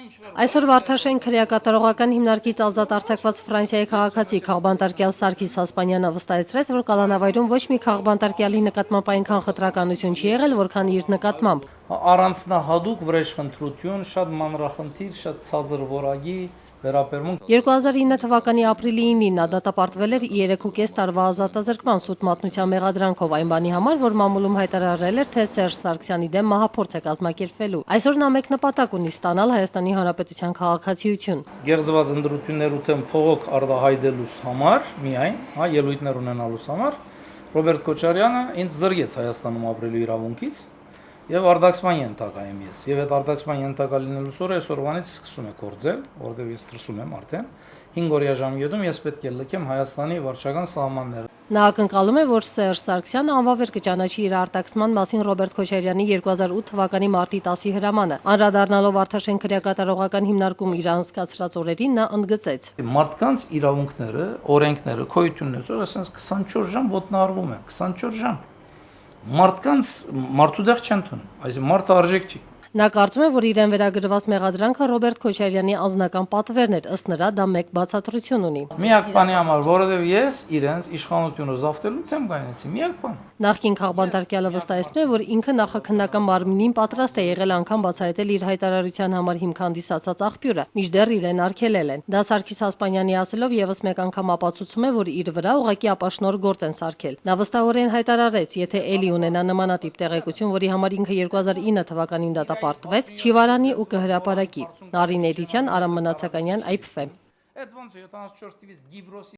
Այսօր Վարդաշեն քրեակատարողական հիմնարկից ազատ արձակված Ֆրանսիայի քաղաքացի քաղբանտարկյալ Սարգիս Հասպանյանը վստահեցրեց, որ կալանավայրում ոչ մի քաղբանտարկյալի նկատմամբ այնքան խտրականություն չի եղել, որքան իր նկատմամբ։ Առանձնահատուկ վրեժխնդրություն, շատ մանրախնդիր, շատ ցածր որակի վերաբերմունք։ 2009 թվականի ապրիլի 9-ին նա դատապարտվել էր 3.5 տարվա ազատազրկման սուտ մատնության մեղադրանքով այն բանի համար, որ մամուլում հայտարարել էր, թե Սերժ Սարգսյանի դեմ մահափորձ է կազմակերպվելու։ Այսօր նա մեկ նպատակ ունի՝ ստանալ Հայաստանի Հանրապետության քաղաքացիություն։ Գեղձված ընտրություններ ուտեմ փողոք արտահայտելուց համար միայն, ելույթներ ունենալուց համար Ռոբերտ Քոչարյանը ինձ զրկեց Հայաստանում ապրելու իրավունքից եւ արտաքսման ենթակա եմ ես։ Եվ այդ արտաքսման ենթակա լինելուց օրը այսօրվանից սկսում է կորձել, որովհետեւ ես դրսում եմ արդեն 5 օրյա ժամկետում ես պետք է լքեմ Հայաստանի վարչական սահմանները։ Նա ակնկալում է, որ Սերժ Սարգսյանը անվավեր կճանաչի իր արտաքսման մասին Ռոբերտ Քոչարյանի 2008 թվականի մարտի 10-ի հրամանը։ Անդրադառնալով Վարդաշեն քրեակատարողական հիմնարկում իր անցկացրած օրերին, նա ընդգծեց. Մարդկանց իրավունքները, օրենքները, քույությունները, ասես 24 ժամ ոտնահարվում են, 24 ժամ։ Մարդկանց մարդու դեղ չեն տուն, այսինքն մարդը արժեք չի։ Նա կարծում է, որ իրեն վերագրված մեղադրանքը Ռոբերտ Քոչարյանի անձնական պատվերն էր, ըստ նրա դա մեկ բացատրություն ունի։ Միակ բանի համար, որովհետև ես իրենց իշխանությունը զավթելու թեմ գայնեցի, միակ բան։ Նախկին քաղբանտարկյալը վստահեցնում է, որ ինքը նախաքննական մարմնին պատրաստ է եղել անգամ բացահայտել իր հայտարարության համար հիմք հանդիսացած աղբյուրը, մինչդեռ իրեն արգելել են։ Դա Սարգիս Հասպանյանի ասելով եւս մեկ անգամ ապացուցում է, որ իր վրա ուղղակի ապաշնոր գործ են սարքել։ Նա վստահորեն հայտարարեց, եթե էլի ունենա նմանատիպ տեղեկություն, որի համար ինքը 2009 թվականին դատապարտվեց, չի վարանի ու կհրապարակի։ Նարին Էդիսյան, Արամ Մնացականյան, IPFM։